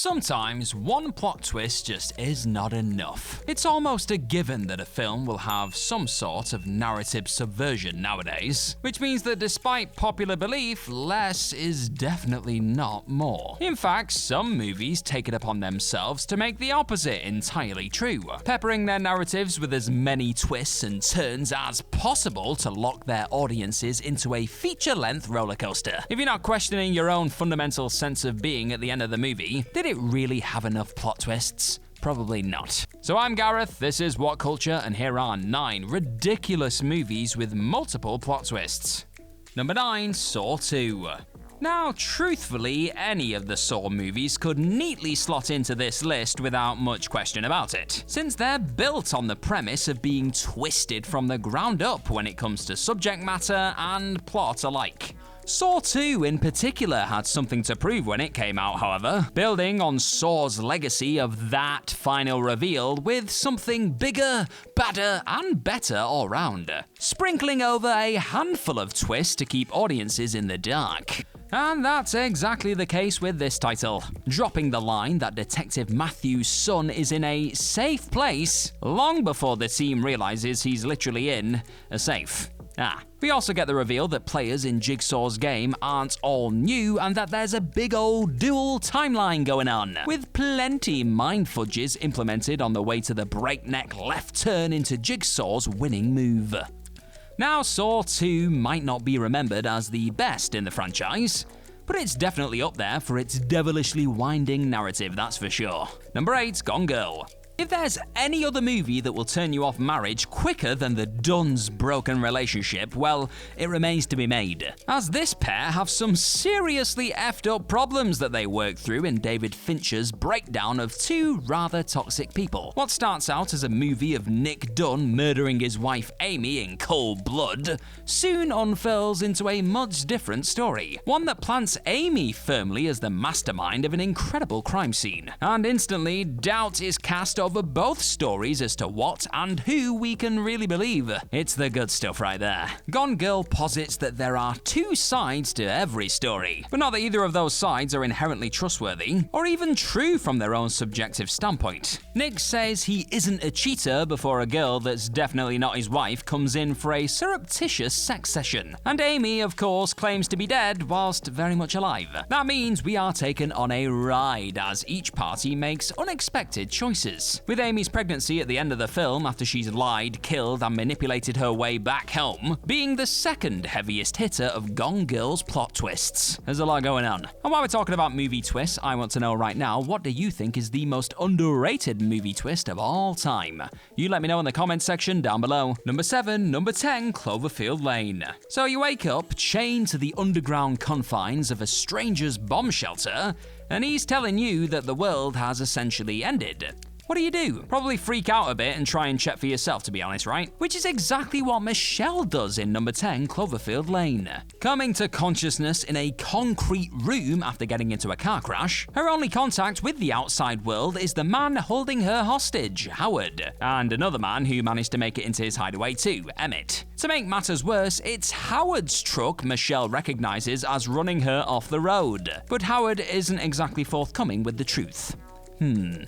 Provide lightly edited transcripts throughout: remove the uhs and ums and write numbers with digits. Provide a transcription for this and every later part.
Sometimes one plot twist just is not enough. It's almost a given that a film will have some sort of narrative subversion nowadays, which means that despite popular belief, less is definitely not more. In fact, some movies take it upon themselves to make the opposite entirely true, peppering their narratives with as many twists and turns as possible to lock their audiences into a feature-length rollercoaster. If you're not questioning your own fundamental sense of being at the end of the movie, did it really have enough plot twists? Probably not. So I'm Gareth, this is What Culture, and here are 9 ridiculous movies with multiple plot twists. Number 9, Saw 2. Now, truthfully, any of the Saw movies could neatly slot into this list without much question about it, since they're built on the premise of being twisted from the ground up when it comes to subject matter and plot alike. Saw 2 in particular had something to prove when it came out, however, building on Saw's legacy of that final reveal with something bigger, badder, and better all round, sprinkling over a handful of twists to keep audiences in the dark. And that's exactly the case with this title, dropping the line that Detective Matthew's son is in a safe place long before the team realizes he's literally in a safe. We also get the reveal that players in Jigsaw's game aren't all new and that there's a big old dual timeline going on, with plenty mind fudges implemented on the way to the breakneck left turn into Jigsaw's winning move. Now, Saw 2 might not be remembered as the best in the franchise, but it's definitely up there for its devilishly winding narrative, that's for sure. Number 8, Gone Girl. If there's any other movie that will turn you off marriage quicker than the Dunn's broken relationship, well, it remains to be made, as this pair have some seriously effed up problems that they work through in David Fincher's breakdown of 2 rather toxic people. What starts out as a movie of Nick Dunn murdering his wife Amy in cold blood soon unfurls into a much different story, one that plants Amy firmly as the mastermind of an incredible crime scene, and instantly doubt is cast over both stories as to what and who we can really believe. It's the good stuff right there. Gone Girl posits that there are 2 sides to every story, but not that either of those sides are inherently trustworthy or even true from their own subjective standpoint. Nick says he isn't a cheater before a girl that's definitely not his wife comes in for a surreptitious sex session, and Amy, of course, claims to be dead whilst very much alive. That means we are taken on a ride as each party makes unexpected choices, with Amy's pregnancy at the end of the film after she's lied, killed, and manipulated her way back home being the second heaviest hitter of Gone Girl's plot twists. There's a lot going on. And while we're talking about movie twists, I want to know right now, what do you think is the most underrated movie twist of all time? You let me know in the comments section down below. Number 7, Number 10, Cloverfield Lane. So you wake up chained to the underground confines of a stranger's bomb shelter, and he's telling you that the world has essentially ended. What do? Probably freak out a bit and try and check for yourself, to be honest, right? Which is exactly what Michelle does in Number 10, Cloverfield Lane. Coming to consciousness in a concrete room after getting into a car crash, her only contact with the outside world is the man holding her hostage, Howard, and another man who managed to make it into his hideaway too, Emmett. To make matters worse, it's Howard's truck Michelle recognizes as running her off the road, but Howard isn't exactly forthcoming with the truth.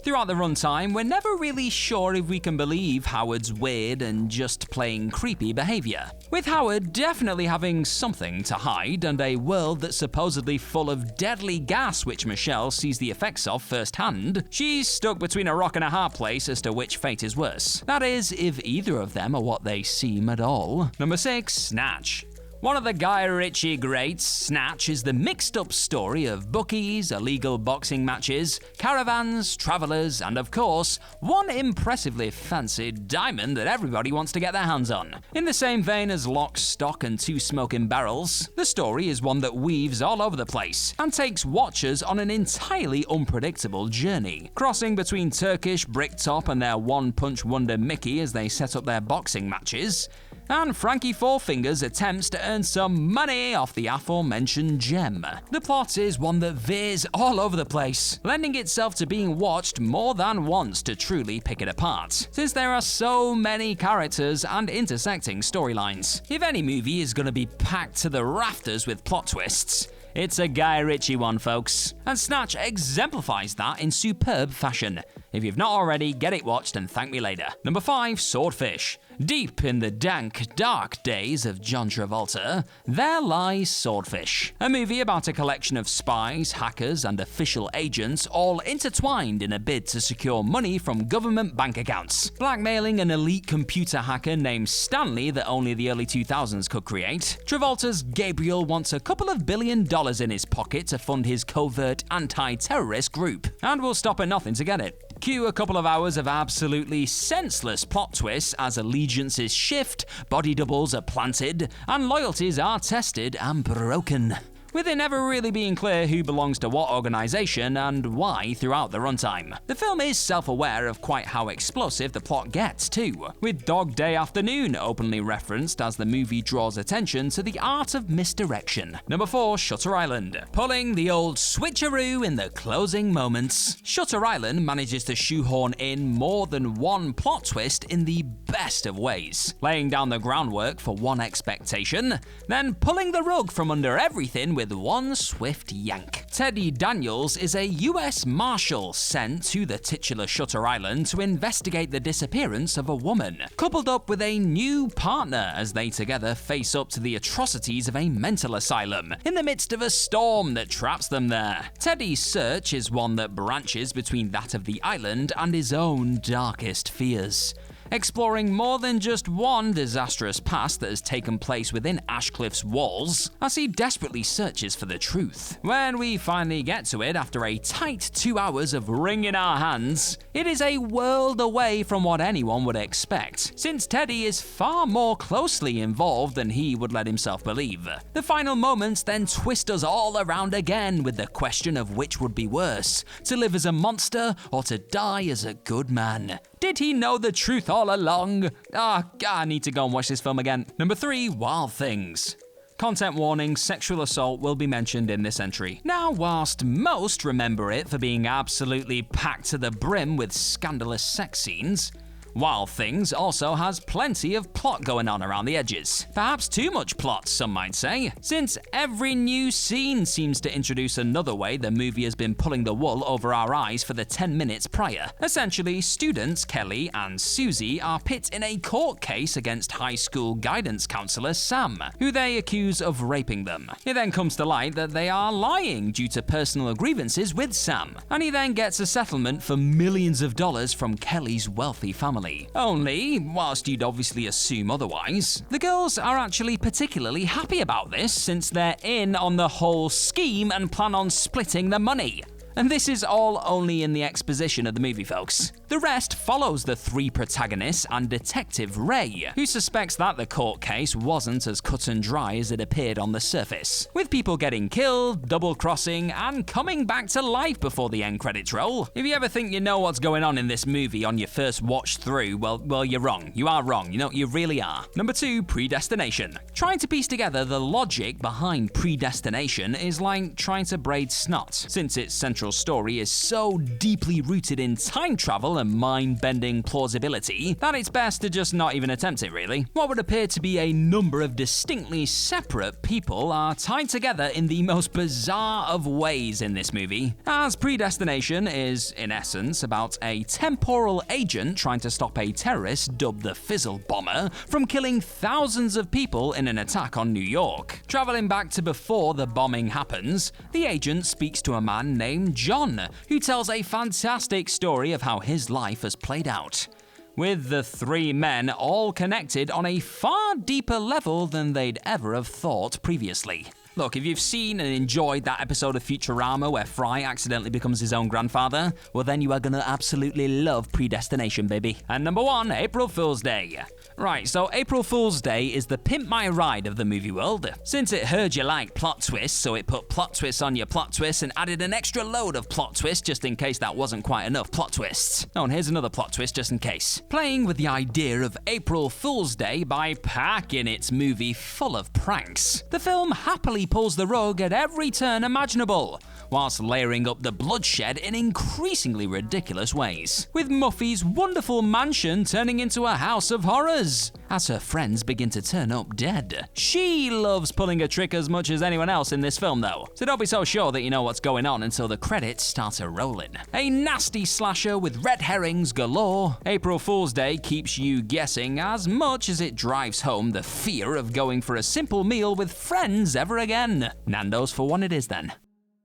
Throughout the runtime, we're never really sure if we can believe Howard's weird and just plain creepy behavior, with Howard definitely having something to hide and a world that's supposedly full of deadly gas which Michelle sees the effects of firsthand. She's stuck between a rock and a hard place as to which fate is worse. That is, if either of them are what they seem at all. Number 6, Snatch. One of the Guy Ritchie greats, Snatch is the mixed-up story of bookies, illegal boxing matches, caravans, travelers, and of course, one impressively fancy diamond that everybody wants to get their hands on. In the same vein as Lock, Stock, and 2 Smoking Barrels, the story is one that weaves all over the place and takes watchers on an entirely unpredictable journey, crossing between Turkish Bricktop and their one-punch wonder Mickey as they set up their boxing matches, and Frankie Four Fingers attempts to earn some money off the aforementioned gem. The plot is one that veers all over the place, lending itself to being watched more than once to truly pick it apart, since there are so many characters and intersecting storylines. If any movie is going to be packed to the rafters with plot twists, It's a Guy Ritchie one, folks. And Snatch exemplifies that in superb fashion. If you've not already, get it watched and thank me later. Number 5, Swordfish. Deep in the dank, dark days of John Travolta, there lies Swordfish, a movie about a collection of spies, hackers, and official agents all intertwined in a bid to secure money from government bank accounts, blackmailing an elite computer hacker named Stanley that only the early 2000s could create. Travolta's Gabriel wants a couple of $1 billion in his pocket to fund his covert anti-terrorist group, and will stop at nothing to get it. Cue a couple of hours of absolutely senseless plot twists as allegiances shift, body doubles are planted, and loyalties are tested and broken, with it never really being clear who belongs to what organization and why throughout the runtime. The film is self-aware of quite how explosive the plot gets too, with Dog Day Afternoon openly referenced as the movie draws attention to the art of misdirection. Number 4, Shutter Island. Pulling the old switcheroo in the closing moments, Shutter Island manages to shoehorn in more than one plot twist in the best of ways, laying down the groundwork for one expectation, then pulling the rug from under everything with one swift yank. Teddy Daniels is a US Marshal sent to the titular Shutter Island to investigate the disappearance of a woman, coupled up with a new partner as they together face up to the atrocities of a mental asylum in the midst of a storm that traps them there. Teddy's search is one that branches between that of the island and his own darkest fears, exploring more than just one disastrous past that has taken place within Ashcliffe's walls, as he desperately searches for the truth. When we finally get to it after a tight 2 hours of wringing our hands, it is a world away from what anyone would expect, since Teddy is far more closely involved than he would let himself believe. The final moments then twist us all around again with the question of which would be worse, to live as a monster or to die as a good man. Did he know the truth all along? I need to go and watch this film again. Number 3, Wild Things. Content warning, sexual assault will be mentioned in this entry. Now, whilst most remember it for being absolutely packed to the brim with scandalous sex scenes, Wild Things also has plenty of plot going on around the edges. Perhaps too much plot, some might say, since every new scene seems to introduce another way the movie has been pulling the wool over our eyes for the 10 minutes prior. Essentially, students Kelly and Susie are pit in a court case against high school guidance counselor Sam, who they accuse of raping them. It then comes to light that they are lying due to personal grievances with Sam, and he then gets a settlement for millions of dollars from Kelly's wealthy family. Only, whilst you'd obviously assume otherwise, the girls are actually particularly happy about this since they're in on the whole scheme and plan on splitting the money. And this is all only in the exposition of the movie, folks. The rest follows the 3 protagonists and Detective Ray, who suspects that the court case wasn't as cut and dry as it appeared on the surface, with people getting killed, double-crossing, and coming back to life before the end credits roll. If you ever think you know what's going on in this movie on your first watch through, well, you're wrong. You are wrong. You really are. Number 2, Predestination. Trying to piece together the logic behind Predestination is like trying to braid snot, since its central story is so deeply rooted in time travel and mind-bending plausibility that it's best to just not even attempt it, really. What would appear to be a number of distinctly separate people are tied together in the most bizarre of ways in this movie, as Predestination is, in essence, about a temporal agent trying to stop a terrorist dubbed the Fizzle Bomber from killing thousands of people in an attack on New York. Traveling back to before the bombing happens, the agent speaks to a man named John, who tells a fantastic story of how his life has played out, with the 3 men all connected on a far deeper level than they'd ever have thought previously. Look, if you've seen and enjoyed that episode of Futurama where Fry accidentally becomes his own grandfather, well then you are gonna absolutely love Predestination, baby. And number 1, April Fool's Day. Right, so April Fool's Day is the pimp my ride of the movie world. Since it heard you like plot twists, so it put plot twists on your plot twists and added an extra load of plot twists just in case that wasn't quite enough plot twists. Oh, and here's another plot twist just in case. Playing with the idea of April Fool's Day by packing its movie full of pranks, the film happily pulls the rug at every turn imaginable, whilst layering up the bloodshed in increasingly ridiculous ways, with Muffy's wonderful mansion turning into a house of horrors as her friends begin to turn up dead. She loves pulling a trick as much as anyone else in this film though, so don't be so sure that you know what's going on until the credits start a-rolling. A nasty slasher with red herrings galore, April Fool's Day keeps you guessing as much as it drives home the fear of going for a simple meal with friends ever again. Nando's for one it is then.